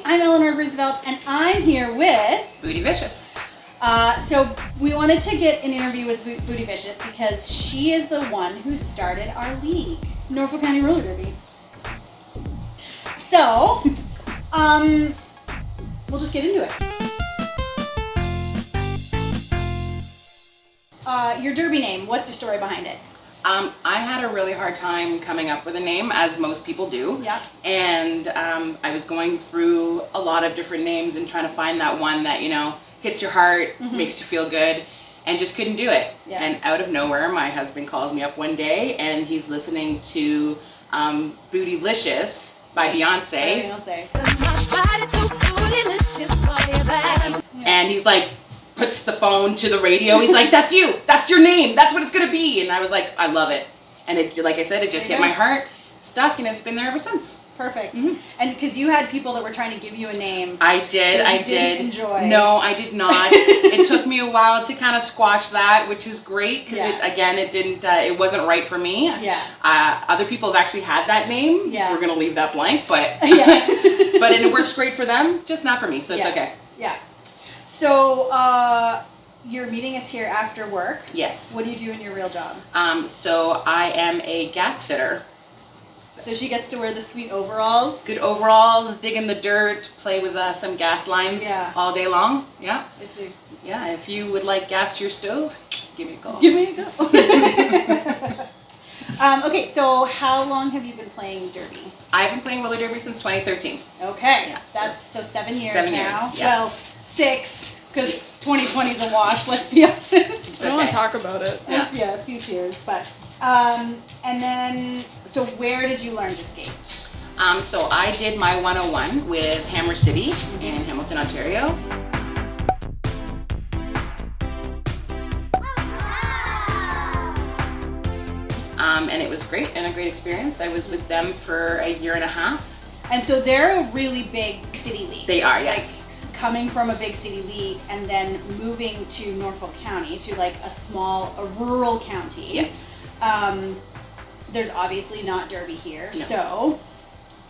I'm Eleanor Roosevelt, and I'm here with Booty Vicious. So we wanted to get an interview with Booty Vicious because she is the one who started our league, Norfolk County Roller Derby. So, we'll just get into it. Your derby name, what's the story behind it? I had a really hard time coming up with a name, as most people do. Yeah. And I was going through a lot of different names and trying to find that one that, you know, hits your heart, makes you feel good, and just couldn't do it. Yeah. And out of nowhere, my husband calls me up one day and he's listening to Bootylicious by Beyonce. And he's like, puts the phone to the radio. He's like, that's you. That's your name. That's what it's going to be. And I was like, I love it. And it, like I said, it just hit my heart, stuck, and it's been there ever since. It's perfect. And because you had people that were trying to give you a name. I did. I did. Enjoy. No, I did not. It took me a while to kind of squash that, which is great because it wasn't right for me. Yeah. Other people have actually had that name. Yeah. We're going to leave that blank, but Yeah. but it works great for them, just not for me. So it's okay. Yeah. So, you're meeting us here after work. Yes. What do you do in your real job? So I am a gas fitter. So she gets to wear the sweet overalls. Good overalls, dig in the dirt, play with some gas lines all day long. Yeah. If you would like gas to your stove, give me a call. Give me a go. Okay, so how long have you been playing derby? I've been playing roller derby since 2013. Okay. Yeah, That's so 7 years 7 now. years, yes. Well, 6, because 2020 is a wash, let's be honest. Okay. I want to talk about it. Yeah, a few tears. But, and then, so where did you learn to skate? So I did my 101 with Hammer City in Hamilton, Ontario. And it was great and a great experience. I was with them for a year and a half. And so they're a really big city league. They are, yes. Like, coming from a big city league and then moving to Norfolk County, to like a rural county. Yes. There's obviously not derby here. No. So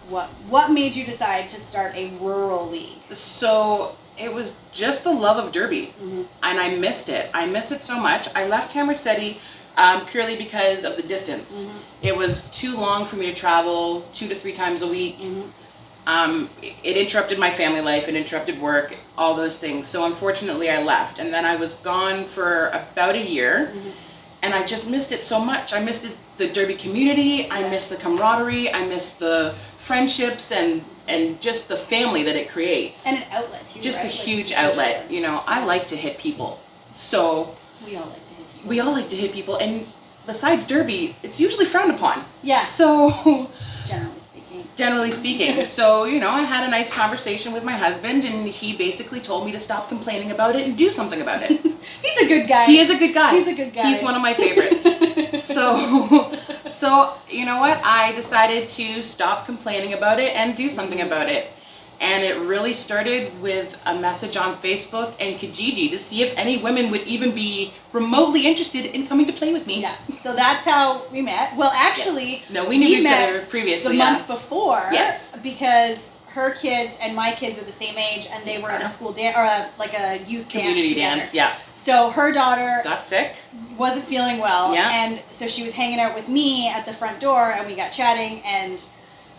what made you decide to start a rural league? So it was just the love of derby, and I missed it. I missed it so much. I left Hammer City purely because of the distance. It was too long for me to travel 2 to 3 times a week. It interrupted my family life, it interrupted work, all those things. So unfortunately I left, and then I was gone for about a year, and I just missed it so much. I missed the derby community, I missed the camaraderie, I missed the friendships and just the family that it creates. And an outlet too, just right? a huge outlet. You know, I like to hit people. So We all like to hit people. we all like to hit people, and besides derby, it's usually frowned upon. Yeah. So Generally speaking. So, you know, I had a nice conversation with my husband, and he basically told me to stop complaining about it and do something about it. He's a good guy. He is a good guy. He's a good guy. He's one of my favorites. So, you know what? I decided to stop complaining about it and do something about it. And it really started with a message on Facebook and Kijiji to see if any women would even be remotely interested in coming to play with me. Yeah. So that's how we met. Well, actually, yes. No, we knew each other previously. The month before. Yes. Because her kids and my kids are the same age, and they were in a school dance or a youth community dance. Yeah. So her daughter got sick, wasn't feeling well, yeah. And so she was hanging out with me at the front door, and we got chatting. And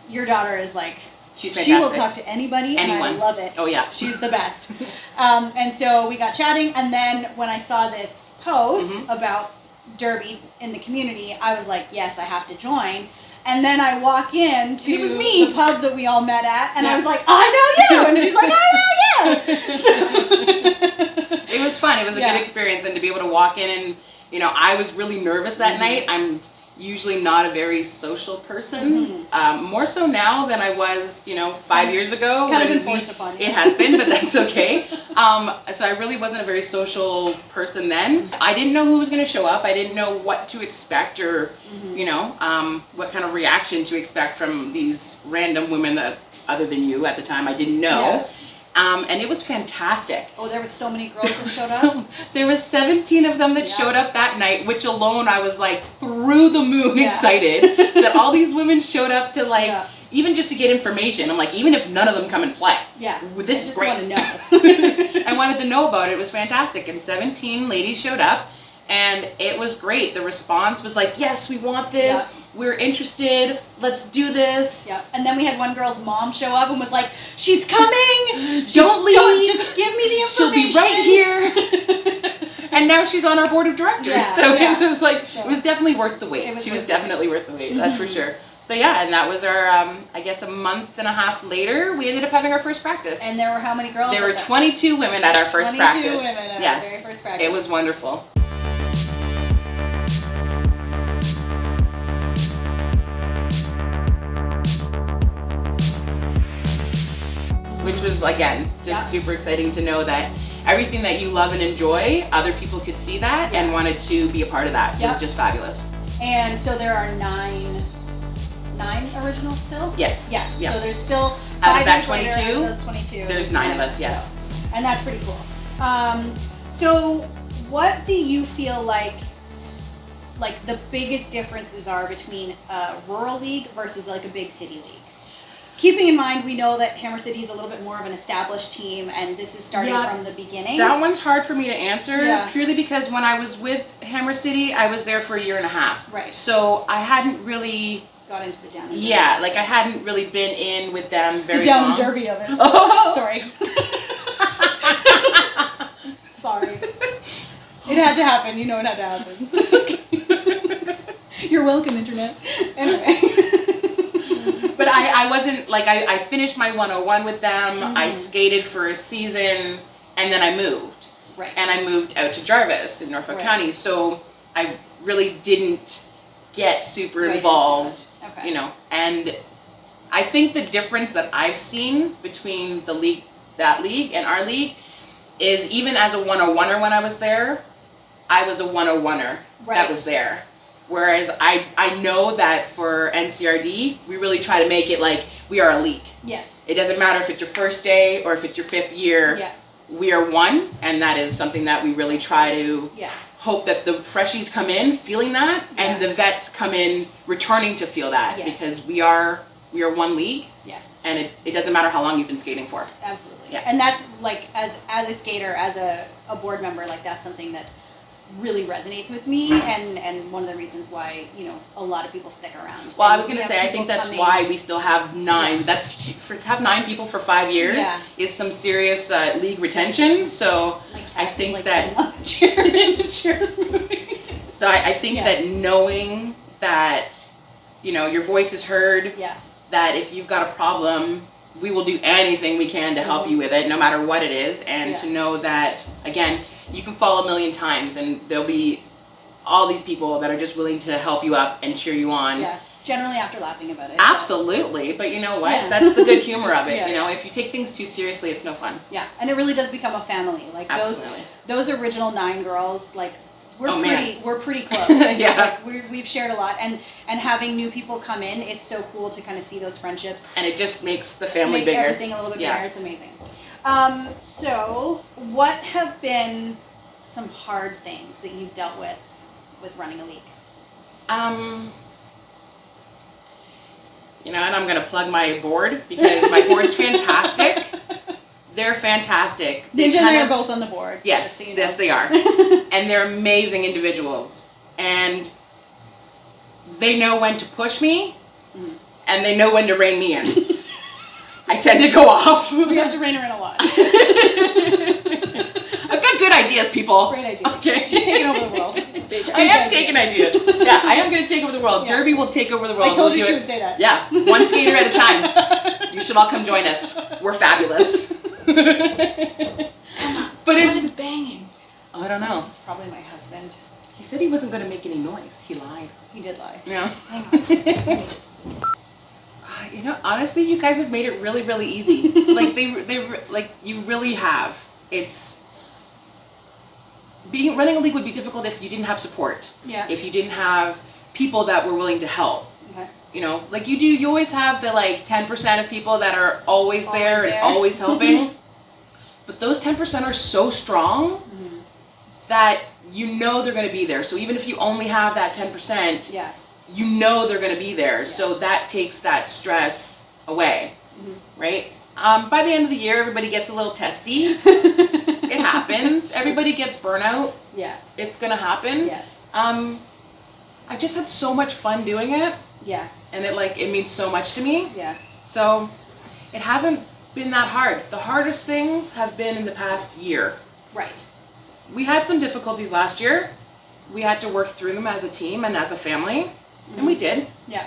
your daughter is like. She's fantastic. She will talk to anybody, Anyone. And I love it. Oh, yeah. She's the best. And so we got chatting, and then when I saw this post about derby in the community, I was like, yes, I have to join. And then I walk in to the pub that we all met at, and I was like, I know you! And she's like, I know you! So it was fun. It was a good experience, and to be able to walk in and, you know, I was really nervous that night. I'm usually not a very social person, more so now than I was, you know, 5 years ago. Kind of been forced upon you. It has been, but that's okay. So I really wasn't a very social person then. I didn't know who was going to show up. I didn't know what to expect or, you know, what kind of reaction to expect from these random women that, other than you at the time, I didn't know. Yeah. And it was fantastic. Oh, there was so many girls that showed up? There was 17 of them that showed up that night, which alone I was like through the moon excited that all these women showed up to like even just to get information. I'm like, even if none of them come and play, this is great. I just want to know. I wanted to know about it. It was fantastic. And 17 ladies showed up, and it was great. The response was like, yes, we want this. Yeah. We're interested. Let's do this. Yeah. And then we had one girl's mom show up and was like, she's coming. Don't leave. Just give me the information. She'll be right here. And now she's on our board of directors. It was like, it was definitely worth the wait. She was definitely worth the wait. That's for sure. But yeah, and that was our, I guess a month and a half later, we ended up having our first practice. And there were how many girls? There were 22 women at our first practice. 22 women at our very first practice. It was wonderful. Which was, again, just super exciting to know that everything that you love and enjoy, other people could see that and wanted to be a part of that. It was just fabulous. And so there are nine originals still? Yes. Yeah. So there's still out of that 22, 22, those 22, there's 9 of us, yes. So, and that's pretty cool. So what do you feel like the biggest differences are between a rural league versus like a big city league? Keeping in mind, we know that Hammer City is a little bit more of an established team, and this is starting from the beginning. That one's hard for me to answer, purely because when I was with Hammer City, I was there for a year and a half. Right. So I hadn't really got into the down. Yeah, like I hadn't really been in with them very long. The down and derby of it. Oh, sorry. Sorry. It had to happen. You know it had to happen. You're welcome, internet. Anyway. But I wasn't, like, I finished my 101 with them, I skated for a season, and then I moved. Right. And I moved out to Jarvis in Norfolk County, so I really didn't get super involved, you know. And I think the difference that I've seen between that league and our league is even as a 101er when I was there, I was a 101er that was there. Whereas I know that for NCRD, we really try to make it like we are a league. Yes. It doesn't matter if it's your first day or if it's your 5th year. Yeah. We are one, and that is something that we really try to hope that the freshies come in feeling that, and the vets come in returning to feel that, because we are one league. Yeah. And it doesn't matter how long you've been skating for. Absolutely. Yeah. And that's like as a skater, as a board member, like that's something that really resonates with me, and one of the reasons why, you know, a lot of people stick around. Well, I was going to say, I think that's why we still have 9. That's to have 9 people for 5 years is some serious league retention. So I think like that chair's moving. So I think that knowing that, you know, your voice is heard, that if you've got a problem, we will do anything we can to help you with it, no matter what it is, and to know that, again, you can fall a million times and there'll be all these people that are just willing to help you up and cheer you on. Yeah, generally after laughing about it. Absolutely, but you know what? That's the good humor of it. You know, if you take things too seriously, it's no fun. Yeah, and it really does become a family. Like those original 9 girls, like we're pretty close. Like, we've shared a lot, and having new people come in, it's so cool to kind of see those friendships. And it just makes the family bigger. Makes everything a little bit bigger. It's amazing. So what have been some hard things that you've dealt with running a league? You know, and I'm going to plug my board because my board's fantastic. They're fantastic. Ninja and I are both on the board. Yes, so you know. Yes, they are. And they're amazing individuals. And they know when to push me, and they know when to rein me in. I tend to go off. We have to rein her in a lot. I've got good ideas, people. Great ideas. Okay. She's taking over the world. I am taking ideas. Yeah, I am going to take over the world. Derby will take over the world. I told you she would say that. Yeah, one skater at a time. You should all come join us. We're fabulous. But it's banging. Oh, I don't know. It's probably my husband. He said he wasn't going to make any noise. He lied. He did lie. Yeah. Hang on. Let me just see. You know, honestly, you guys have made it really, really easy. Like like you really have. It's running a league would be difficult if you didn't have support. Yeah. If you didn't have people that were willing to help. Okay. You know, like you do. You always have the like 10% of people that are always there and always helping. But those 10% are so strong that you know they're going to be there. So even if you only have that 10%, you know they're going to be there. So that takes that stress away, right? By the end of the year, everybody gets a little testy. It happens. Everybody gets burnout. Yeah. It's going to happen. Yeah. I just had so much fun doing it. Yeah. And it means so much to me. Yeah. So it hasn't been that hard. The hardest things have been in the past year. Right. We had some difficulties last year. We had to work through them as a team and as a family. And we did. Yeah.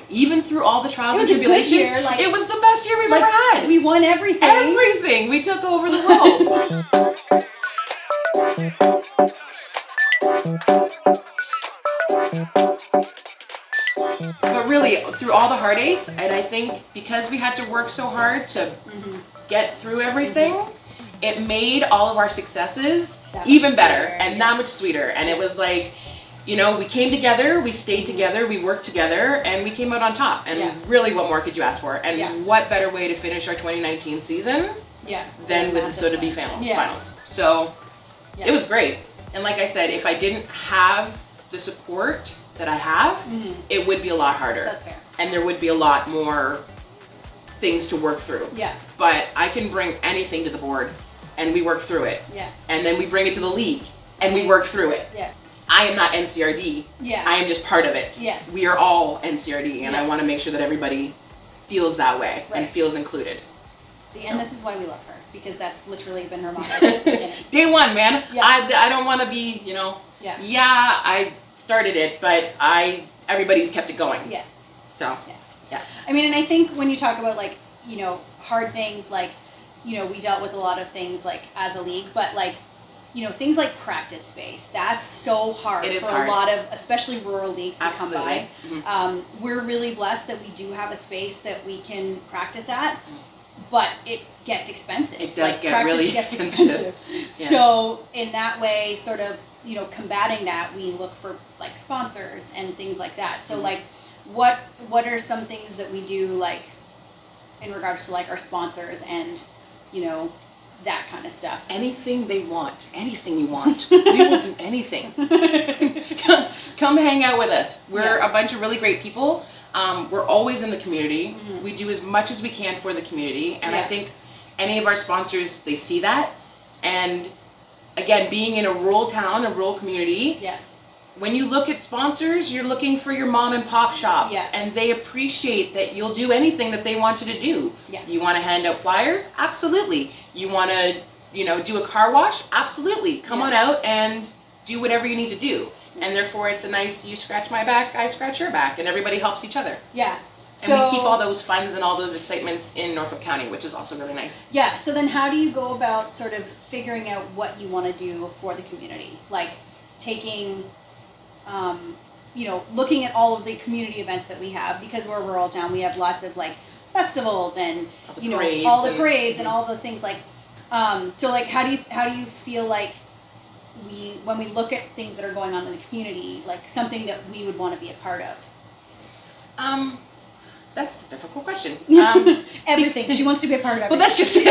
Even through all the trials and It was a good tribulations, year, like- it was the best year we've ever had. We won everything. Everything. We took over the world. But really, through all the heartaches, and I think because we had to work so hard to get through everything, it made all of our successes even better and that much sweeter. And it was like, you know, we came together, we stayed together, we worked together, and we came out on top. And really, what more could you ask for? And what better way to finish our 2019 season than with the Soda B finals? So it was great. And like I said, if I didn't have the support that I have, it would be a lot harder. That's fair. And there would be a lot more things to work through. Yeah. But I can bring anything to the board, and we work through it. Yeah. And then we bring it to the league, and we work through it. Yeah. I am not NCRD. Yeah. I am just part of it. Yes. We are all NCRD, and I want to make sure that everybody feels that way and feels included. See, and this is why we love her, because that's literally been her motto since the beginning. Day one, man. Yeah. I don't want to be, you know, I started it, but everybody's kept it going. Yeah. So, yeah. I mean, and I think when you talk about, like, you know, hard things, like, you know, we dealt with a lot of things, like, as a league, but, like, you know, things like practice space, that's so hard for a lot of, especially rural leagues to come by. We're really blessed that we do have a space that we can practice at, but it gets expensive. It does get really expensive. Yeah. So in that way, sort of, you know, combating that, we look for, like, sponsors and things like that. So, like, what are some things that we do, like, in regards to, like, our sponsors and, you know, that kind of stuff? Anything they want. Anything you want. We will do anything. Come hang out with us. We're a bunch of really great people. We're always in the community. We do as much as we can for the community. And I think any of our sponsors, they see that. And again, being in a rural town, a rural community, when you look at sponsors, you're looking for your mom and pop shops, and they appreciate that you'll do anything that they want you to do. You want to hand out flyers? Absolutely. You want to, you know, do a car wash? Absolutely. Come on out and do whatever you need to do. And therefore, it's a nice, you scratch my back, I scratch your back, and everybody helps each other. Yeah. And we keep all those funds and all those excitements in Norfolk County, which is also really nice. Yeah. So then how do you go about sort of figuring out what you want to do for the community? Like taking, you know, looking at all of the community events that we have, because we're a rural town, we have lots of, like, festivals and, you know, all the parades and all those things. Like, so, like, how do you feel like when we look at things that are going on in the community, like something that we would want to be a part of? That's a difficult question. Everything. She wants to be a part of everything. Well, that's just it.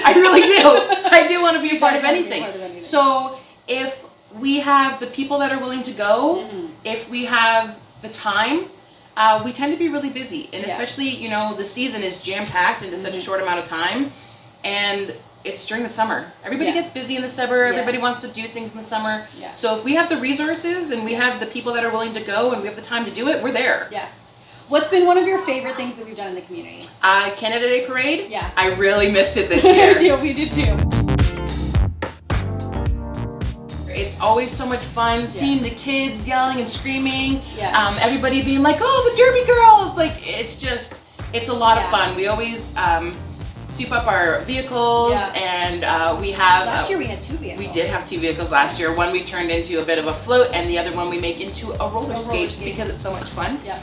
I really do. I do want to be a part of anything. So if we have the people that are willing to go, if we have the time, we tend to be really busy. And especially, you know, the season is jam-packed into such a short amount of time. And it's during the summer. Everybody gets busy in the summer. Everybody wants to do things in the summer. So if we have the resources and we have the people that are willing to go and we have the time to do it, we're there. Yeah. What's been one of your favorite things that we've done in the community? Canada Day Parade. Yeah. I really missed it this year. We did too. It's always so much fun seeing the kids yelling and screaming. Yeah. Everybody being like, "Oh, the Derby girls!" Like, it's a lot of fun. We always soup up our vehicles, and we have. Last year we had 2 vehicles. We did have 2 vehicles last year. One we turned into a bit of a float, and the other one we make into a roller skate because it's so much fun. Yeah.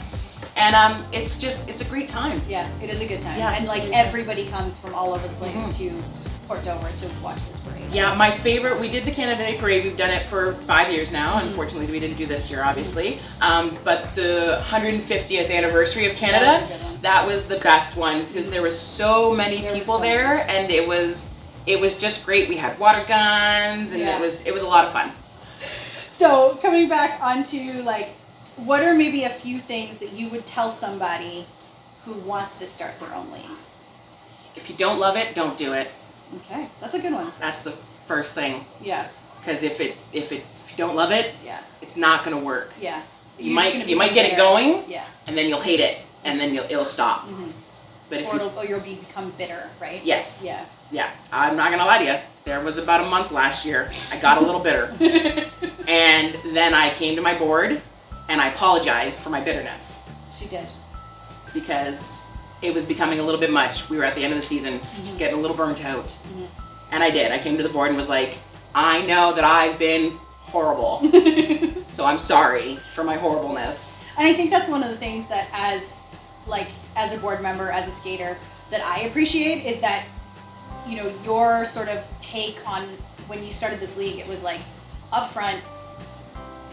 And it's a great time. Yeah, it is a good time. Yeah, and like everybody comes from all over the place to Port Dover to watch this parade. Yeah, my favorite, we did the Canada Day Parade. We've done it for 5 years now. Unfortunately, we didn't do this year, obviously. But the 150th anniversary of Canada, that was the best one because there were so many people there, and it was just great. We had water guns, and it was a lot of fun. So coming back onto, like, what are maybe a few things that you would tell somebody who wants to start their own league? If you don't love it, don't do it. Okay, that's a good one. That's the first thing. Yeah. Because if you don't love it, yeah, it's not going to work. Yeah. You might get it going. Yeah. And then you'll hate it, and then it'll stop. Mm-hmm. But you'll become bitter, right? Yes. Yeah. Yeah. I'm not gonna lie to you. There was about a month last year. I got a little bitter, and then I came to my board, and I apologized for my bitterness. She did. Because it was becoming a little bit much. We were at the end of the season, just getting a little burnt out, and I did. I came to the board and was like, I know that I've been horrible, so I'm sorry for my horribleness. And I think that's one of the things that as a board member, as a skater, that I appreciate is that, your sort of take on when you started this league, it was like, up front,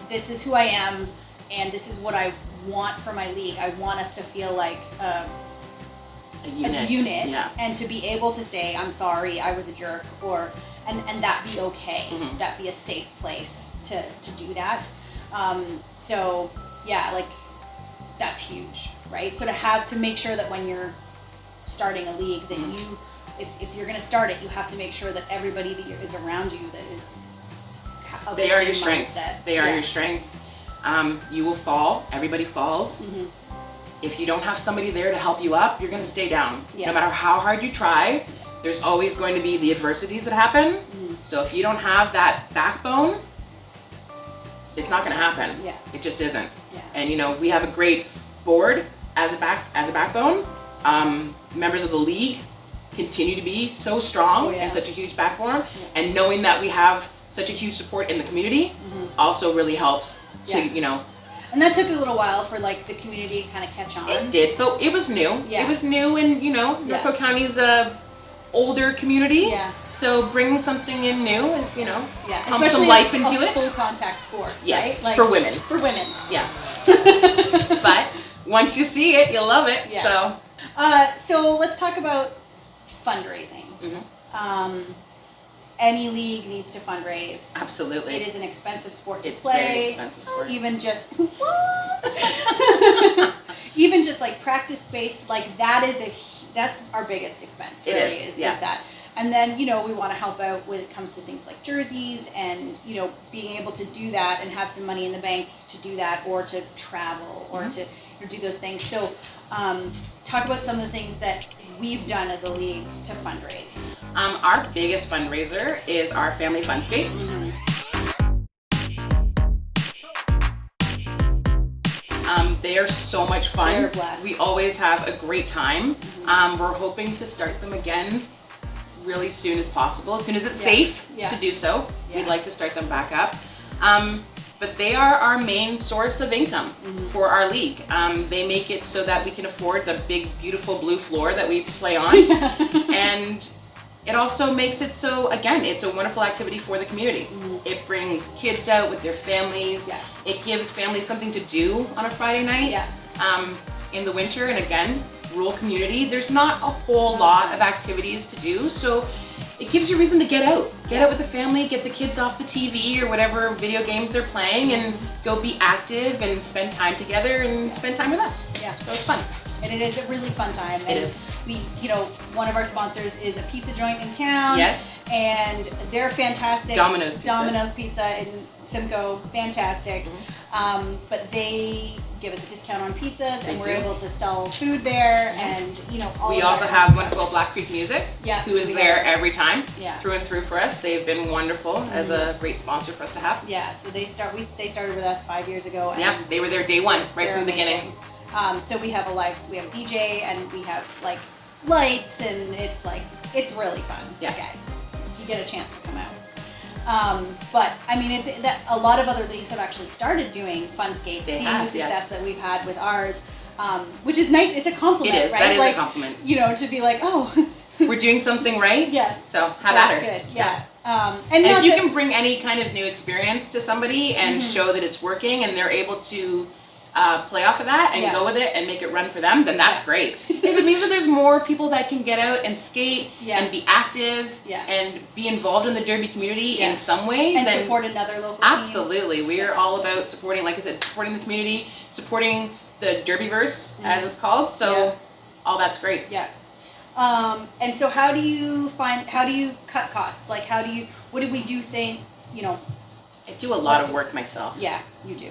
this is who I am, and this is what I want for my league. I want us to feel like a unit yeah. And to be able to say, I'm sorry, I was a jerk, and that be okay. Mm-hmm. That be a safe place to do that. So yeah, like, that's huge, right? So to make sure that when you're starting a league, that you, if you're going to start it, you have to make sure that everybody that is around you that is of they the are same your strength. mindset. They are your strength. You will fall. Everybody falls. Mm-hmm. If you don't have somebody there to help you up, you're going to stay down. Yeah. No matter how hard you try, there's always going to be the adversities that happen. Mm-hmm. So if you don't have that backbone, it's not going to happen. Yeah. It just isn't. Yeah. And we have a great board as a backbone. Members of the league continue to be so strong and such a huge backbone. Yeah. And knowing that we have such a huge support in the community also really helps to, And that took a little while for the community to kind of catch on. It did, but it was new. Yeah. It was new, and Norfolk County's a older community. Yeah. So bringing something in new is, pump especially some life into it. Full contact sport. Yes, right? for women. For women. Yeah. But once you see it, you'll love it. Yeah. So let's talk about fundraising. Mm-hmm. Any league needs to fundraise. Absolutely. It is an expensive sport to it's play. Very expensive sport. Even just practice space, that's our biggest expense. Really, is that. And then, we want to help out when it comes to things like jerseys and, being able to do that and have some money in the bank to do that, or to travel, or to do those things. So talk about some of the things that we've done as a league to fundraise. Our biggest fundraiser is our family fun skates. They are so much fun. They're a blast. We always have a great time. We're hoping to start them again really soon as possible. As soon as it's safe to do so, we'd like to start them back up. But they are our main source of income for our league. They make it so that we can afford the big, beautiful blue floor that we play on. And it also makes it so, again, it's a wonderful activity for the community. It brings kids out with their families. Yeah. It gives families something to do on a Friday night. In the winter, and again, rural community, there's not a whole lot of activities to do. So it gives you a reason to get out with the family, get the kids off the TV or whatever video games they're playing, and go be active and spend time together and spend time with us. Yeah. So it's fun. And it is a really fun time. And it is. We, one of our sponsors is a pizza joint in town. Yes. And they're fantastic. Domino's Pizza in Simcoe, fantastic. But they give us a discount on pizzas, and we're able to sell food there, and all. We of also that have kind of wonderful Black Creek Music, who is we there have- every time, Yeah. through and through for us. They've been wonderful as a great sponsor for us to have. Yeah, so they started with us 5 years ago. And They were there day one, right from the amazing. beginning. So we have we have a DJ, and we have lights, and it's really fun. Yeah. Guys, if you get a chance to come out. But I mean, it's that a lot of other leagues have actually started doing fun skates, seeing the success that we've had with ours, which is nice. It's a compliment, It is. right? That is a compliment. To be like, oh, we're doing something right. Yes. So have at her. Good. Yeah. And if you can bring any kind of new experience to somebody and show that it's working, and they're able to play off of that and go with it and make it run for them, then that's great. If it means that there's more people that can get out and skate and be active and be involved in the derby community in some way, and then support another local absolutely. team. We are all about supporting, like I said, supporting the community, supporting the Derbyverse, as it's called. So all that's great. Yeah. And so how do you cut costs? Like what do we do I do a lot of work myself. Yeah, you do.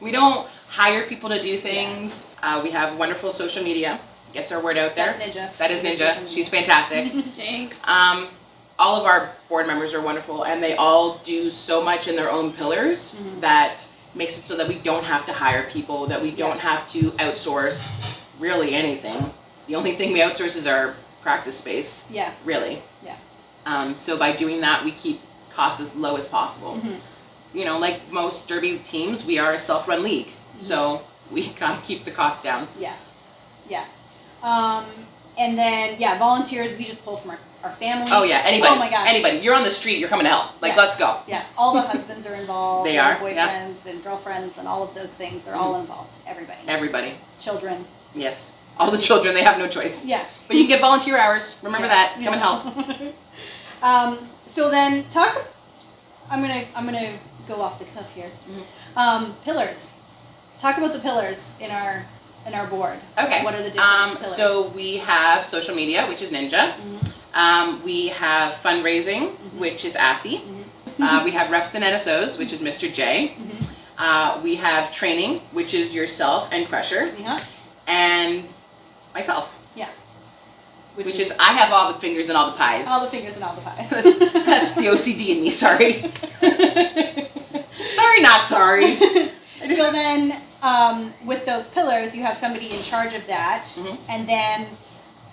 We don't hire people to do things. We have wonderful social media. Gets our word out there. That's Ninja. That is Ninja. She's fantastic. Thanks. All of our board members are wonderful, and they all do so much in their own pillars that makes it so that we don't have to hire people, that we don't have to outsource really anything. The only thing we outsource is our practice space. Yeah. Really. Yeah. So by doing that, we keep costs as low as possible. You know, like most derby teams, we are a self-run league, so we gotta keep the cost down. Yeah. Yeah. And then volunteers we just pull from our family. Oh yeah, anybody. Oh my gosh. Anybody. You're on the street, you're coming to help. Like, let's go. Yeah. All the husbands are involved. They are. Boyfriends and girlfriends and all of those things. They're all involved. Everybody. Everybody. Children. Yes. All the children, they have no choice. Yeah. But you can get volunteer hours. Remember that. Come and help. So then I'm gonna go off the cuff here. Pillars. Talk about the pillars in our board. Okay. What are the different pillars? So we have social media, which is Ninja. We have fundraising, which is Assy. We have refs and NSOs, which is Mr. J. We have training, which is yourself and Crusher. And myself. Yeah. Which is I have all the fingers and all the pies. All the fingers and all the pies. That's the OCD in me, sorry. Sorry, not sorry. So then, with those pillars, you have somebody in charge of that, and then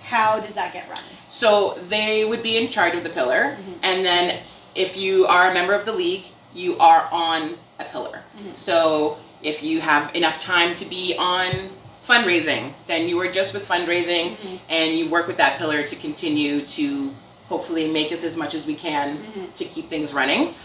how does that get run? So they would be in charge of the pillar, and then if you are a member of the league, you are on a pillar. So if you have enough time to be on fundraising, then you are just with fundraising, and you work with that pillar to continue to hopefully make us as much as we can to keep things running.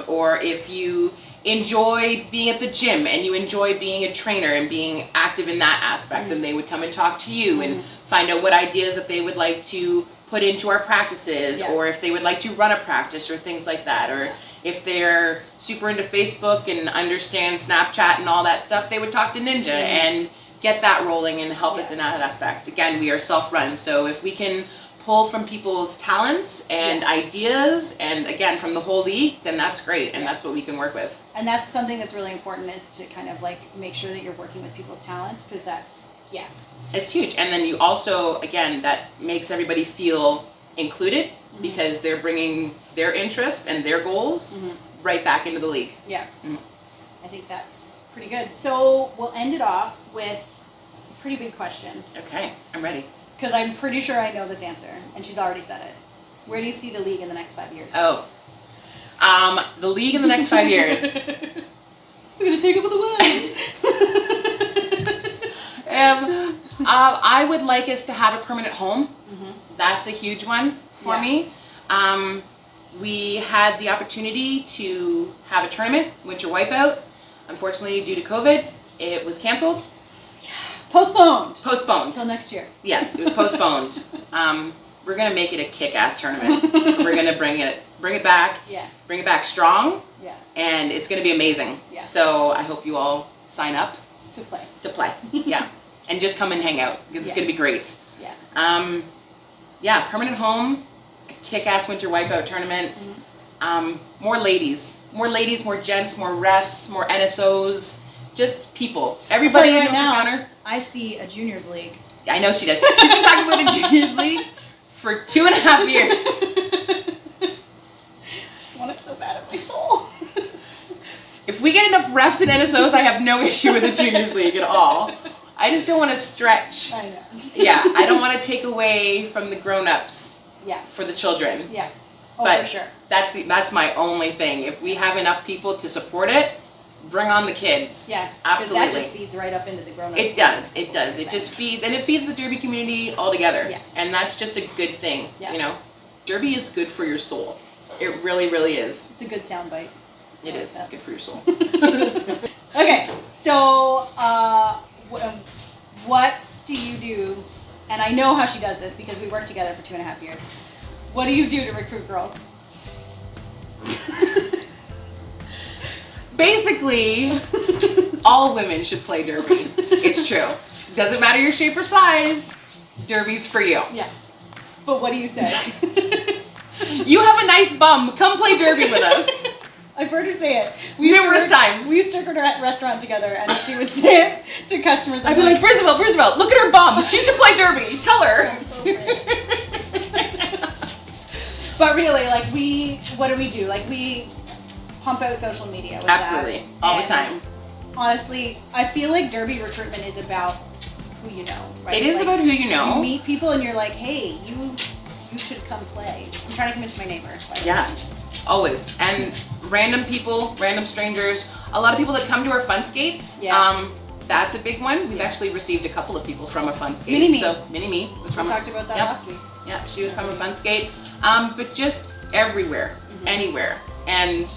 Or if you enjoy being at the gym and you enjoy being a trainer and being active in that aspect, then they would come and talk to you and find out what ideas that they would like to put into our practices, or if they would like to run a practice or things like that, or if they're super into Facebook and understand Snapchat and all that stuff, they would talk to Ninja and get that rolling and help us in that aspect. Again, we are self-run, so if we can pull from people's talents and ideas, and again from the whole league, then that's great, and that's what we can work with. And that's something that's really important, is to kind of like make sure that you're working with people's talents, because that's it's huge. And then you also, again, that makes everybody feel included, because they're bringing their interest and their goals right back into the league. Yeah. I think that's pretty good. So we'll end it off with a pretty big question. Okay, I'm ready. Because I'm pretty sure I know this answer, and she's already said it. Where do you see the league in the next 5 years? Oh. The league in the next 5 years. We're going to take over the world. I would like us to have a permanent home. That's a huge one for me. We had the opportunity to have a tournament, Winter Wipeout. Unfortunately, due to COVID, it was canceled. Postponed. Postponed. Until next year. Yes, it was postponed. We're gonna make it a kick-ass tournament. We're gonna bring it back. Yeah. Bring it back strong. Yeah. And it's gonna be amazing. Yeah. So I hope you all sign up. To play. To play. Yeah. And just come and hang out. It's gonna be great. Yeah. Permanent home, a kick-ass Winter Wipeout tournament. More ladies, more gents, more refs, more NSOs. Just people. Everybody right now, I see a juniors league. I know she does. She's been talking about a juniors league for 2.5 years. I just want it so bad in my soul. If we get enough refs and NSOs, I have no issue with the juniors league at all. I just don't want to stretch. I know. Yeah, I don't want to take away from the grown-ups. Yeah. For the children. Yeah. Oh, but for sure. That's my only thing. If we have enough people to support it, bring on the kids. Yeah, absolutely. That just feeds right up into the grown-ups. It does. It does. It just feeds, and it feeds the derby community altogether. Yeah. And that's just a good thing. Yeah. You know, derby is good for your soul. It really, really is. It's a good soundbite. It is. It's good for your soul. Okay, So, what do you do? And I know how she does this because we worked together for 2.5 years. What do you do to recruit girls? Basically, all women should play derby. It's true. Doesn't matter your shape or size. Derby's for you. Yeah. But what do you say? You have a nice bum. Come play derby with us. I've heard her say it. Numerous times. We used to work at a restaurant together, and she would say it to customers. I'd be like, Roosevelt, look at her bum. She should play derby. Tell her. But really, like, what do we do? Like, we pump out social media with Absolutely. that. All the And time. Honestly, I feel like derby recruitment is about who you know, right? It is like, about who you know. You meet people and you're like, hey, you should come play. I'm trying to convince my neighbor. Yeah, always. And random people, random strangers, a lot of people that come to our fun skates. Yeah. That's a big one. We've actually received a couple of people from a fun skate. Mini-Me. So Mini-Me was from. We talked about that last week. Yeah, she was from a fun skate. But just everywhere, anywhere. And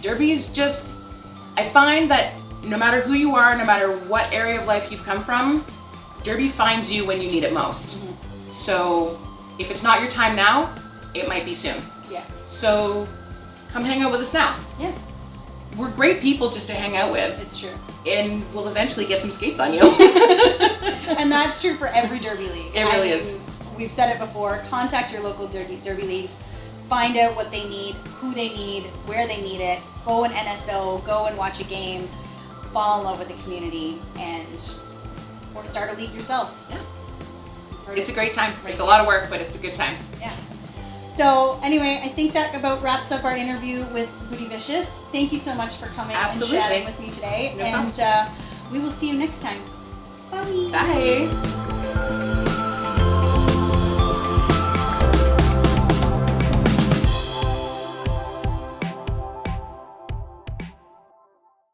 derby is just, I find that no matter who you are, no matter what area of life you've come from, derby finds you when you need it most. So if it's not your time now, it might be soon. Yeah. So come hang out with us now. Yeah. We're great people just to hang out with. It's true. And we'll eventually get some skates on you. And that's true for every derby league. It really is. We've said it before. Contact your local derby leagues. Find out what they need, who they need, where they need it. Go and NSO. Go and watch a game. Fall in love with the community, or start a league yourself. Yeah. It's a great time. It's a lot of work, but it's a good time. Yeah. So anyway, I think that about wraps up our interview with Booty Vicious. Thank you so much for coming Absolutely. and chatting with me today. No and we will see you next time. Bye. Bye.